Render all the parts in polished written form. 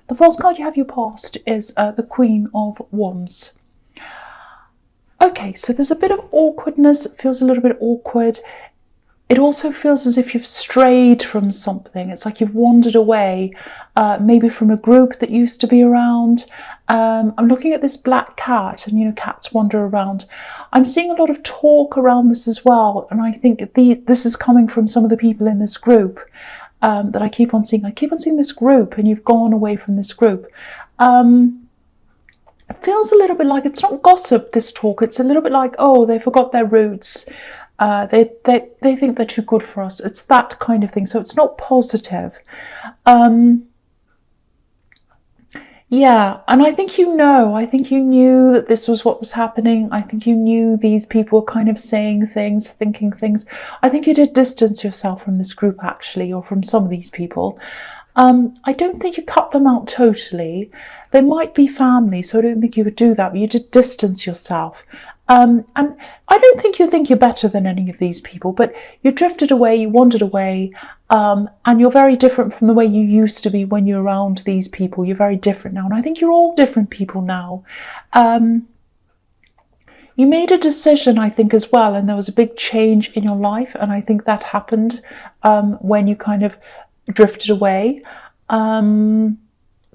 The false card you have your past is the Queen of Wands. Okay, so there's a bit of awkwardness. It feels a little bit awkward. It also feels as if you've strayed from something. It's like you've wandered away, maybe from a group that used to be around. I'm looking at this black cat, and you know, cats wander around. I'm seeing a lot of talk around this as well, and I think this is coming from some of the people in this group that I keep on seeing. I keep on seeing this group, and you've gone away from this group. It feels a little bit like it's not gossip, this talk. It's a little bit like, oh, they forgot their roots. They think they're too good for us. It's that kind of thing. So it's not positive. Yeah, and I think you knew that this was what was happening. I think you knew these people were kind of saying things, thinking things. I think you did distance yourself from this group, actually, or from some of these people. I don't think you cut them out totally. They might be family, so I don't think you would do that, but you did distance yourself. And I don't think you think you're better than any of these people, but you drifted away, you wandered away, and you're very different from the way you used to be when you're around these people. You're very different now, and I think you're all different people now. You made a decision, I think, as well, and there was a big change in your life, and I think that happened when you kind of drifted away.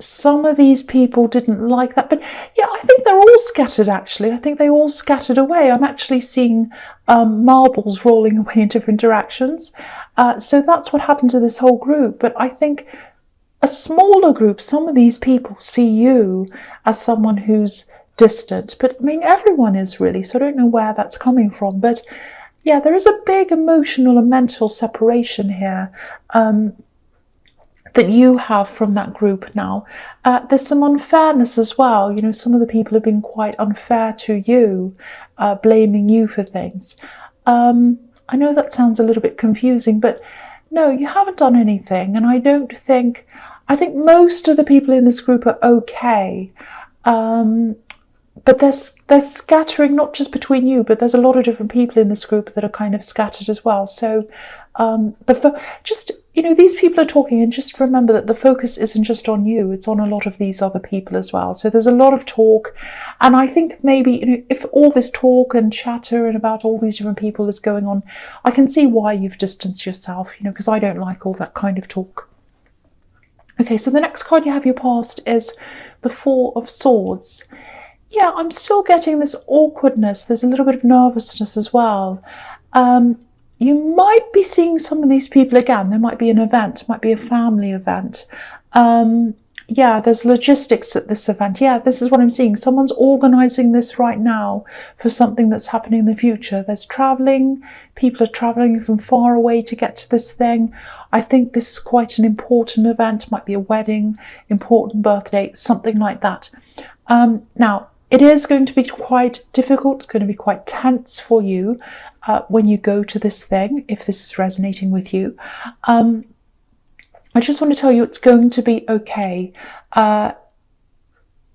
Some of these people didn't like that, but yeah, I think they're all scattered, actually. I think they all scattered away. I'm actually seeing marbles rolling away in different directions. So that's what happened to this whole group. But I think a smaller group, some of these people see you as someone who's distant. But I mean, everyone is really, so I don't know where that's coming from. But yeah, there is a big emotional and mental separation here. That you have from that group now. There's some unfairness as well. You know, some of the people have been quite unfair to you, blaming you for things. I know that sounds a little bit confusing, but no, you haven't done anything. And I think most of the people in this group are okay. But they're scattering, not just between you, but there's a lot of different people in this group that are kind of scattered as well. So just, you know, these people are talking, and just remember that the focus isn't just on you, it's on a lot of these other people as well. So there's a lot of talk, and I think maybe, you know, if all this talk and chatter and about all these different people is going on, I can see why you've distanced yourself, you know, because I don't like all that kind of talk. Okay, so the next card you have your past is the Four of Swords. Yeah, I'm still getting this awkwardness. There's a little bit of nervousness as well. You might be seeing some of these people again. There might be an event, might be a family event. Yeah, there's logistics at this event. Yeah, this is what I'm seeing. Someone's organising this right now for something that's happening in the future. There's travelling. People are travelling from far away to get to this thing. I think this is quite an important event. Might be a wedding, important birthday, something like that. Now, it is going to be quite difficult. It's going to be quite tense for you when you go to this thing, if this is resonating with you. I just want to tell you it's going to be okay. You know,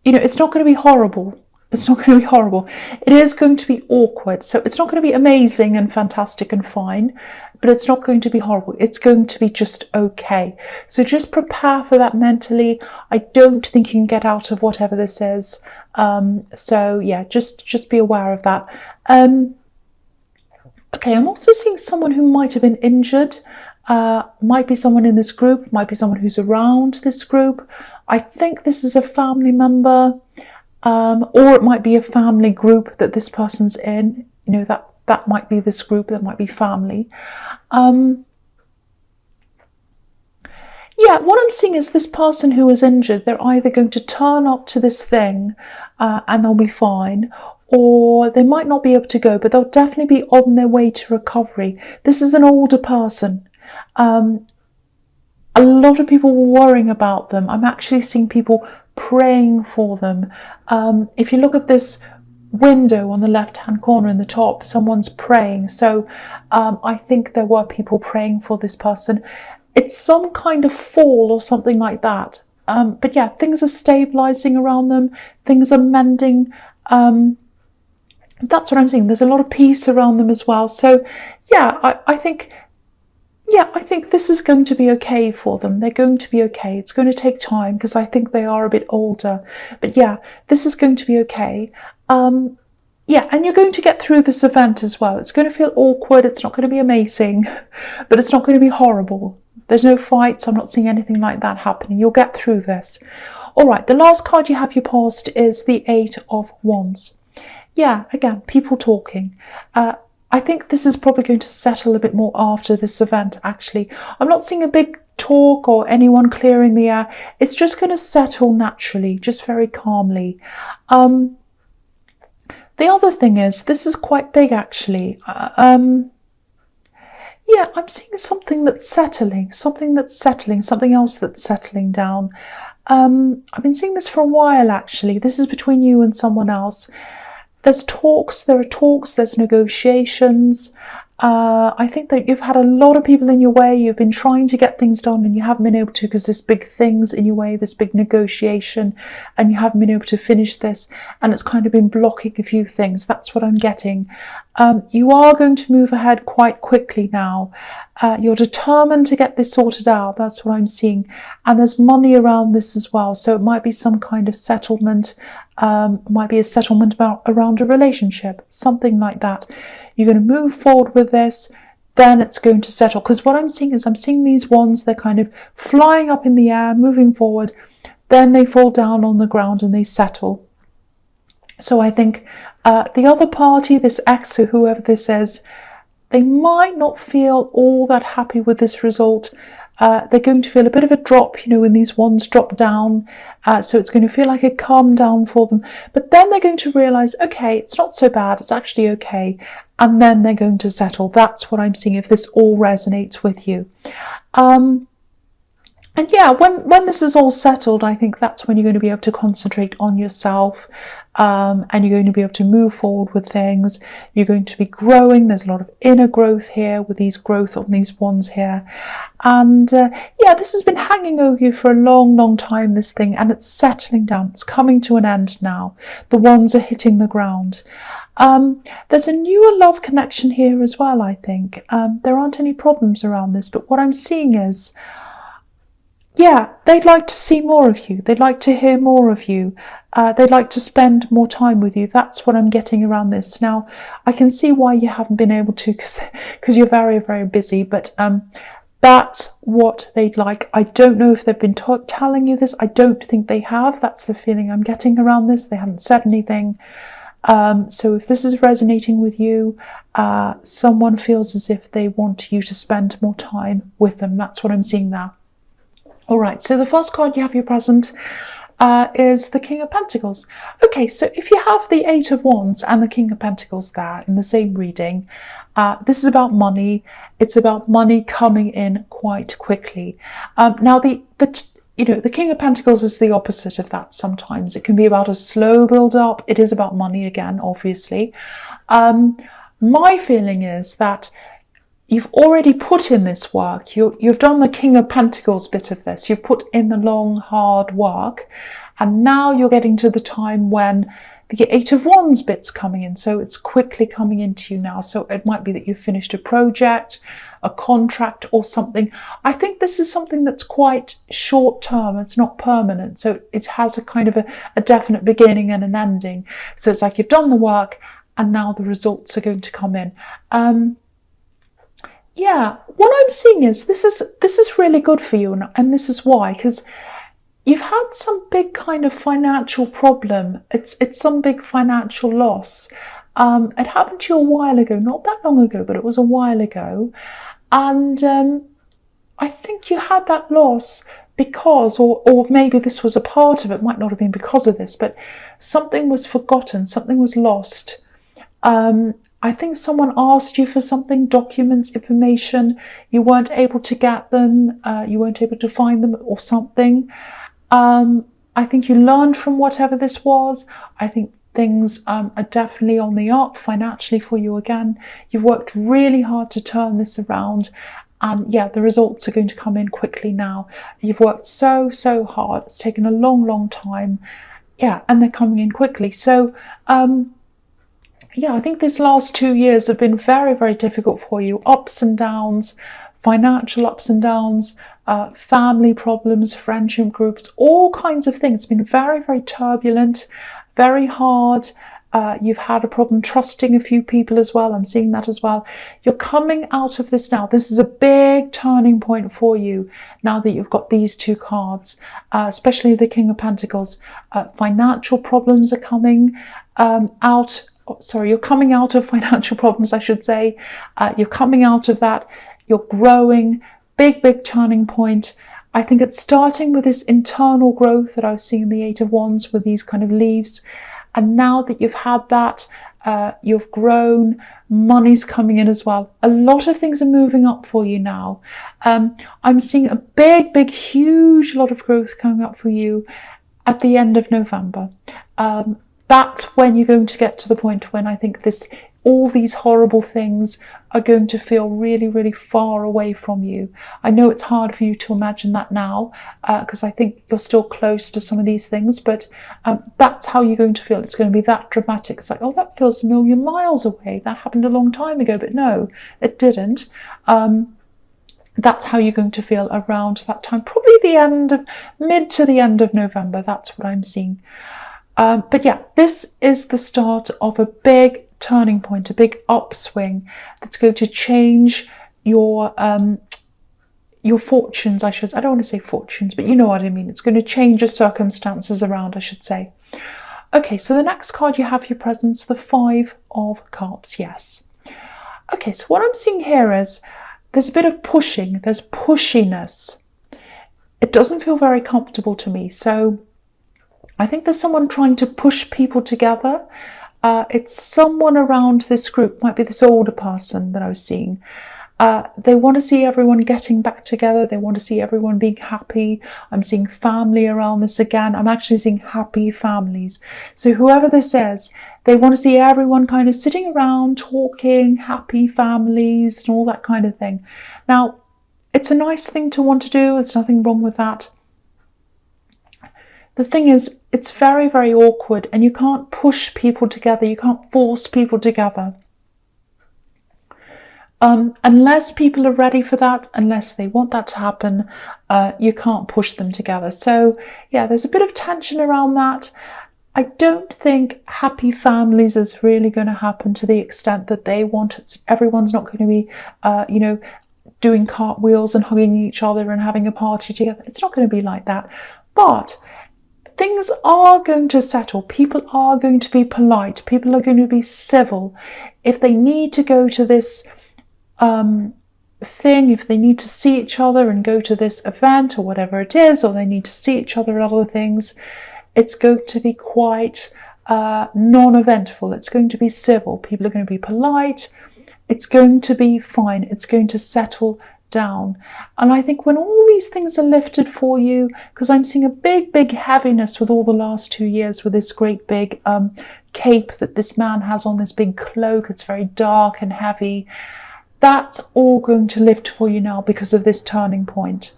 it's not going to be horrible. It's not going to be horrible. It is going to be awkward. So it's not going to be amazing and fantastic and fine, but it's not going to be horrible. It's going to be just okay. So just prepare for that mentally. I don't think you can get out of whatever this is. So yeah, just be aware of that. Okay, I'm also seeing someone who might have been injured. Might be someone in this group, might be someone who's around this group. I think this is a family member, or it might be a family group that this person's in. You know, that might be this group, that might be family. Yeah, what I'm seeing is this person who was injured, they're either going to turn up to this thing and they'll be fine, or they might not be able to go, but they'll definitely be on their way to recovery. This is an older person. A lot of people were worrying about them. I'm actually seeing people praying for them. If you look at this window on the left-hand corner in the top, someone's praying. So I think there were people praying for this person. It's some kind of fall or something like that. But yeah, things are stabilizing around them. Things are mending. That's what I'm seeing. There's a lot of peace around them as well. So yeah, I think, yeah, I think this is going to be okay for them. They're going to be okay. It's going to take time because I think they are a bit older. But yeah, this is going to be okay. Yeah, and you're going to get through this event as well. It's going to feel awkward. It's not going to be amazing, but it's not going to be horrible. There's no fights. I'm not seeing anything like that happening. You'll get through this. All right, the last card you have you passed is the Eight of Wands. Yeah, again, people talking. I think this is probably going to settle a bit more after this event, actually. I'm not seeing a big talk or anyone clearing the air. It's just going to settle naturally, just very calmly. The other thing is, this is quite big, actually. Yeah, I'm seeing something that's settling, something else that's settling down. I've been seeing this for a while, actually. This is between you and someone else. There are talks, there's negotiations. I think that you've had a lot of people in your way. You've been trying to get things done and you haven't been able to because there's big things in your way, this big negotiation, and you haven't been able to finish this, and it's kind of been blocking a few things. That's what I'm getting. You are going to move ahead quite quickly now. You're determined to get this sorted out. That's what I'm seeing. And there's money around this as well. So it might be some kind of settlement. Might be a settlement around a relationship, something like that. You're going to move forward with this, then it's going to settle. Because what I'm seeing is I'm seeing these wands, they're kind of flying up in the air, moving forward, then they fall down on the ground and they settle. So I think the other party, this ex or whoever this is, they might not feel all that happy with this result. They're going to feel a bit of a drop, when these wands drop down. So it's going to feel like a calm down for them. But then they're going to realise, okay, it's not so bad. It's actually okay. And then they're going to settle. That's what I'm seeing if this all resonates with you. And yeah, when this is all settled, I think that's when you're going to be able to concentrate on yourself, and you're going to be able to move forward with things. You're going to be growing. There's a lot of inner growth here with these growth on these wands here. And yeah, this has been hanging over you for a long, long time, this thing, and it's settling down. It's coming to an end now. The wands are hitting the ground. There's a newer love connection here as well, I think. There aren't any problems around this, but what I'm seeing is, yeah, they'd like to see more of you. They'd like to hear more of you. They'd like to spend more time with you. That's what I'm getting around this. Now, I can see why you haven't been able to because you're very, very busy. But that's what they'd like. I don't know if they've been telling you this. I don't think they have. That's the feeling I'm getting around this. They haven't said anything. So if this is resonating with you, someone feels as if they want you to spend more time with them. That's what I'm seeing now. All right, so the first card you have your present is the King of Pentacles. Okay, so if you have the Eight of Wands and the King of Pentacles there in the same reading, this is about money. It's about money coming in quite quickly. Now, the King of Pentacles is the opposite of that sometimes. It can be about a slow build-up. It is about money again, obviously. My feeling is that you've already put in this work. You've done the King of Pentacles bit of this. You've put in the long, hard work. And now you're getting to the time when the Eight of Wands bit's coming in. So it's quickly coming into you now. So it might be that you've finished a project, a contract or something. I think this is something that's quite short term. It's not permanent. So it has a kind of a definite beginning and an ending. So it's like you've done the work and now the results are going to come in. Yeah, what I'm seeing is this is really good for you, and this is why, because you've had some big kind of financial problem. It's some big financial loss. It happened to you a while ago, not that long ago, but it was a while ago, and I think you had that loss because, or maybe this was a part of it. Might not have been because of this, but something was forgotten, something was lost. I think someone asked you for something, documents, information. You weren't able to get them. You weren't able to find them or something. I think you learned from whatever this was. I think things are definitely on the up financially for you again. You've worked really hard to turn this around. And yeah, the results are going to come in quickly now. You've worked so, so hard. It's taken a long, long time. Yeah, and they're coming in quickly. So, yeah, I think these last 2 years have been very, very difficult for you. Ups and downs, financial ups and downs, family problems, friendship groups, all kinds of things. It's been very, very turbulent, very hard. You've had a problem trusting a few people as well. I'm seeing that as well. You're coming out of this now. This is a big turning point for you now that you've got these two cards, especially the King of Pentacles. Financial problems are coming out. Sorry, you're coming out of financial problems, I should say. You're coming out of that. You're growing. Big, big turning point. I think it's starting with this internal growth that I was seeing in the Eight of Wands with these kind of leaves. And now that you've had that, you've grown, money's coming in as well. A lot of things are moving up for you now. I'm seeing a big, big, huge lot of growth coming up for you at the end of November. That's when you're going to get to the point when I think all these horrible things are going to feel really, really far away from you. I know it's hard for you to imagine that now because I think you're still close to some of these things, but that's how you're going to feel. It's going to be that dramatic. It's like, oh, that feels a million miles away. That happened a long time ago, but no, it didn't. That's how you're going to feel around that time, probably mid to the end of November. That's what I'm seeing. But yeah, this is the start of a big turning point, a big upswing that's going to change your fortunes. I don't want to say fortunes, but you know what I mean. It's going to change your circumstances around, I should say. Okay, so the next card you have your presence, the Five of Cups. Yes. Okay, so what I'm seeing here is there's a bit of pushing. There's pushiness. It doesn't feel very comfortable to me. So I think there's someone trying to push people together. It's someone around this group, might be this older person that I was seeing. They want to see everyone getting back together. They want to see everyone being happy. I'm seeing family around this again. I'm actually seeing happy families. So whoever this is, they want to see everyone kind of sitting around, talking, happy families and all that kind of thing. Now, it's a nice thing to want to do. There's nothing wrong with that. The thing is, it's very, very awkward and you can't push people together. You can't force people together. Unless people are ready for that, unless they want that to happen, you can't push them together. So yeah, there's a bit of tension around that. I don't think happy families is really going to happen to the extent that they want it. Everyone's not going to be, doing cartwheels and hugging each other and having a party together. It's not going to be like that. But things are going to settle. People are going to be polite. People are going to be civil. If they need to go to this thing, if they need to see each other and go to this event or whatever it is, or they need to see each other at other things, it's going to be quite non-eventful. It's going to be civil. People are going to be polite. It's going to be fine. It's going to settle down. And I think when all these things are lifted for you, because I'm seeing a big, big heaviness with all the last 2 years with this great big cape that this man has on, this big cloak. It's very dark and heavy. That's all going to lift for you now because of this turning point.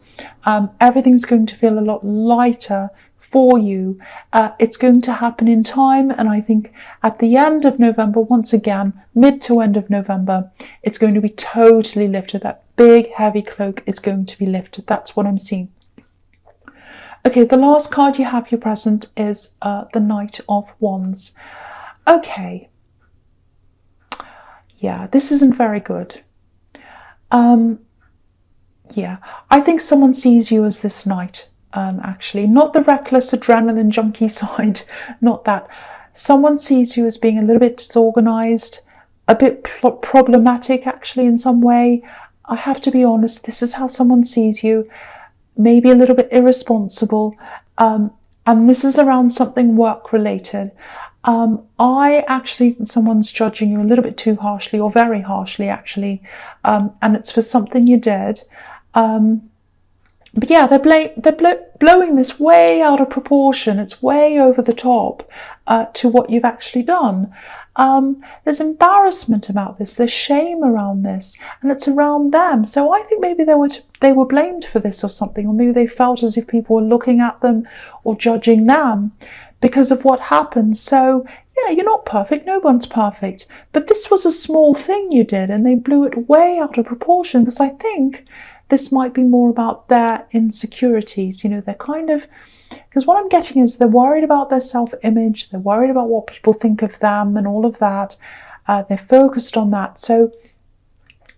Everything's going to feel a lot lighter for you. It's going to happen in time, and I think at the end of November, once again, mid to end of November, it's going to be totally lifted. That big heavy cloak is going to be lifted. That's what I'm seeing. Okay, the last card you have your present is the Knight of Wands. Okay, yeah, this isn't very good. Yeah, I think someone sees you as this knight. Actually, not the reckless adrenaline junkie side, not that. Someone sees you as being a little bit disorganized, a bit problematic actually in some way. I have to be honest, this is how someone sees you, maybe a little bit irresponsible, and this is around something work related. I actually think someone's judging you a little bit too harshly, or very harshly actually, and it's for something you did. But yeah, they're blowing this way out of proportion. It's way over the top to what you've actually done. There's embarrassment about this. There's shame around this, and it's around them. So I think maybe they were blamed for this or something, or maybe they felt as if people were looking at them or judging them because of what happened. So yeah, you're not perfect, no one's perfect, but this was a small thing you did and they blew it way out of proportion, because I think this might be more about their insecurities. You know, they're kind of, because what I'm getting is they're worried about their self-image, they're worried about what people think of them and all of that. They're focused on that. So,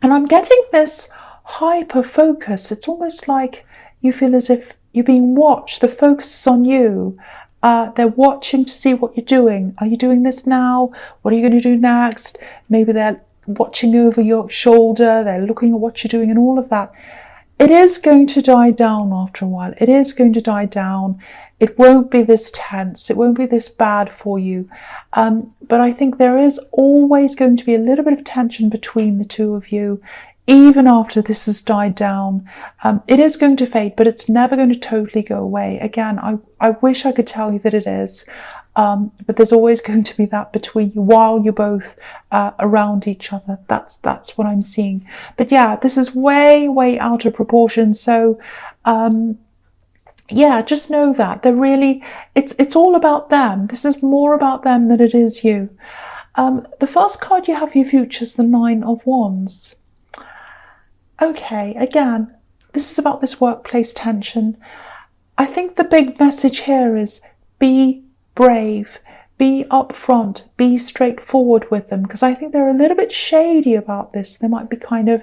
and I'm getting this hyper focus. It's almost like you feel as if you're being watched. The focus is on you. They're watching to see what you're doing. Are you doing this now? What are you going to do next? Maybe they're watching over your shoulder. They're looking at what you're doing and all of that. It is going to die down after a while. It is going to die down. It won't be this tense. It won't be this bad for you. But I think there is always going to be a little bit of tension between the two of you, even after this has died down. It is going to fade, but it's never going to totally go away. Again, I wish I could tell you that it is. But there's always going to be that between you while you're both around each other. That's what I'm seeing. But yeah, this is way out of proportion. So yeah, just know that they're really, it's all about them. This is more about them than it is you. The first card you have for your future is the Nine of Wands. Okay, again, this is about this workplace tension. I think the big message here is be brave, be upfront, be straightforward with them, because I think they're a little bit shady about this. They might be kind of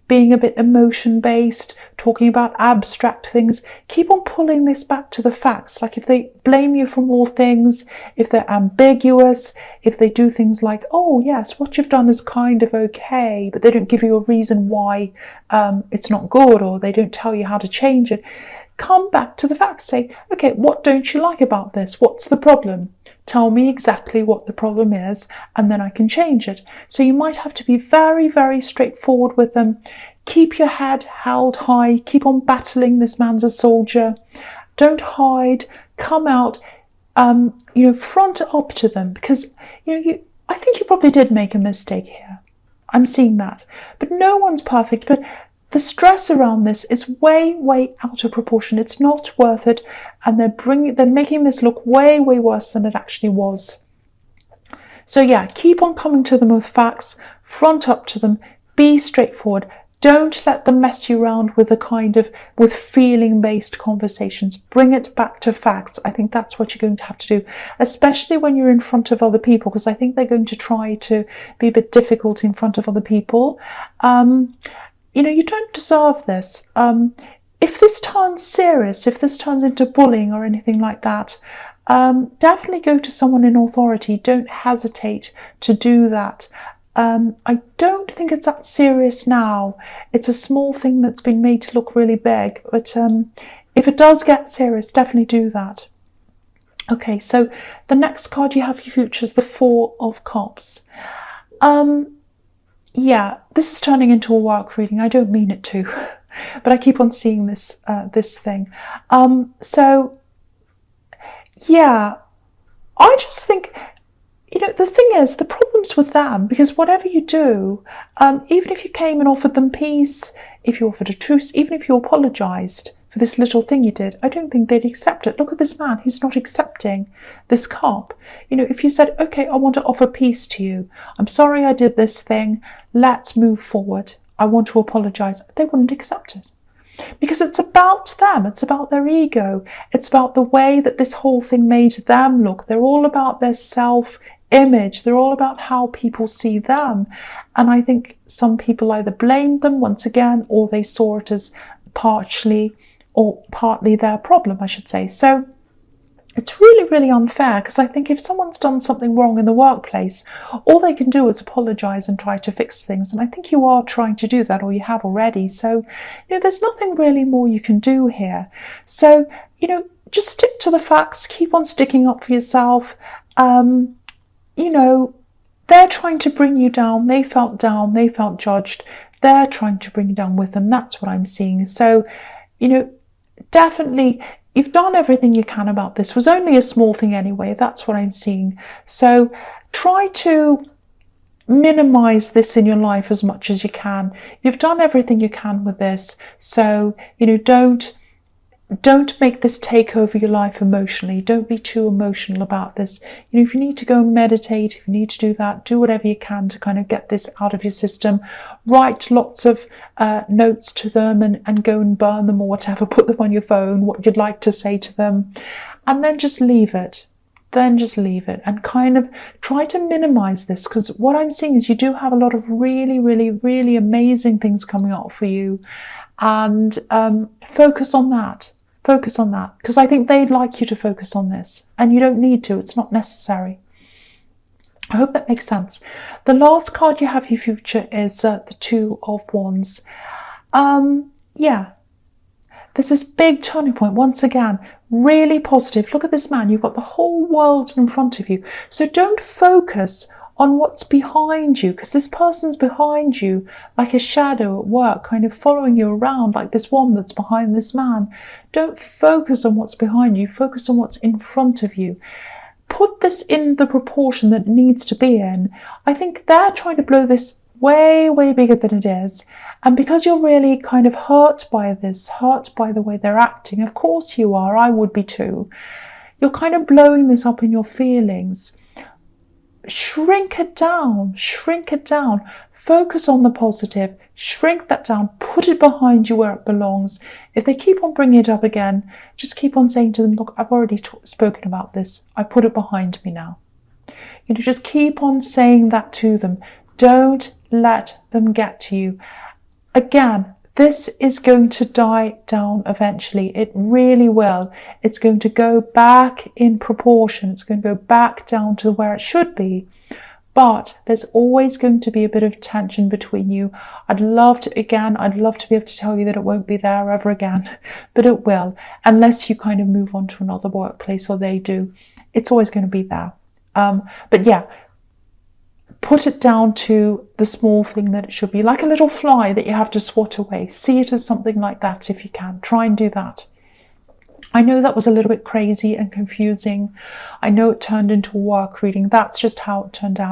being a bit emotion-based, talking about abstract things. Keep on pulling this back to the facts. Like if they blame you for more things, if they're ambiguous, if they do things like, oh yes, what you've done is kind of okay, but they don't give you a reason why it's not good, or they don't tell you how to change it. Come back to the facts. Say, okay, what don't you like about this? What's the problem? Tell me exactly what the problem is, and then I can change it. So you might have to be very straightforward with them. Keep your head held high. Keep on battling. This man's a soldier. Don't hide. Come out. Front up to them, because I think you probably did make a mistake here. I'm seeing that, but no one's perfect. But the stress around this is way out of proportion. It's not worth it, and they're making this look way worse than it actually was. So yeah, keep on coming to them with facts, front up to them, be straightforward. Don't let them mess you around with feeling-based conversations. Bring it back to facts. I think that's what you're going to have to do, especially when you're in front of other people, because I think they're going to try to be a bit difficult in front of other people. You don't deserve this. If this turns serious, if this turns into bullying or anything like that, definitely go to someone in authority. Don't hesitate to do that. I don't think it's that serious now. It's a small thing that's been made to look really big, but if it does get serious, definitely do that. Okay, so the next card you have for your future is the Four of Cups. Yeah, this is turning into a work reading. I don't mean it to, but I keep on seeing this thing. So yeah, I just think, the thing is, the problem's with them, because whatever you do, even if you came and offered them peace, if you offered a truce, even if you apologised for this little thing you did, I don't think they'd accept it. Look at this man, he's not accepting this cup. If you said, okay, I want to offer peace to you, I'm sorry I did this thing, let's move forward, I want to apologise, they wouldn't accept it. Because it's about them, it's about their ego, it's about the way that this whole thing made them look. They're all about their self-image, they're all about how people see them. And I think some people either blamed them once again, or they saw it as partially or partly their problem, I should say. So it's really unfair, because I think if someone's done something wrong in the workplace, all they can do is apologise and try to fix things. And I think you are trying to do that, or you have already. So, there's nothing really more you can do here. So, just stick to the facts, keep on sticking up for yourself. They're trying to bring you down. They felt judged. They're trying to bring you down with them. That's what I'm seeing. So, definitely, you've done everything you can about this. It was only a small thing anyway. That's what I'm seeing. So try to minimize this in your life as much as you can. You've done everything you can with this. So, don't don't make this take over your life emotionally. Don't be too emotional about this. You know, if you need to go and meditate, if you need to do that, do whatever you can to kind of get this out of your system. Write lots of notes to them and go and burn them or whatever. Put them on your phone, what you'd like to say to them, and then just leave it. Then just leave it and kind of try to minimize this, because what I'm seeing is you do have a lot of really, really, really amazing things coming up for you, and focus on that. Focus on that, because I think they'd like you to focus on this, and you don't need to. It's not necessary. I hope that makes sense. The last card you have for your future is the Two of Wands. Yeah, there's this big turning point. Once again, really positive. Look at this man. You've got the whole world in front of you. So don't focus on what's behind you, because this person's behind you like a shadow at work, kind of following you around like this one that's behind this man. Don't focus on what's behind you. Focus on what's in front of you. Put this in the proportion that it needs to be in. I think they're trying to blow this way, way bigger than it is. And because you're really kind of hurt by this, hurt by the way they're acting, of course you are, I would be too. You're kind of blowing this up in your feelings. Shrink it down, shrink it down. Focus on the positive, shrink that down, put it behind you where it belongs. If they keep on bringing it up again, just keep on saying to them, look, I've already spoken about this. I put it behind me now. You know, just keep on saying that to them. Don't let them get to you. Again, this is going to die down eventually. It really will. It's going to go back in proportion. It's going to go back down to where it should be. But there's always going to be a bit of tension between you. I'd love to be able to tell you that it won't be there ever again, but it will, unless you kind of move on to another workplace or they do. It's always going to be there. But yeah, put it down to the small thing that it should be, like a little fly that you have to swat away. See it as something like that if you can. Try and do that. I know that was a little bit crazy and confusing. I know it turned into a work reading. That's just how it turned out.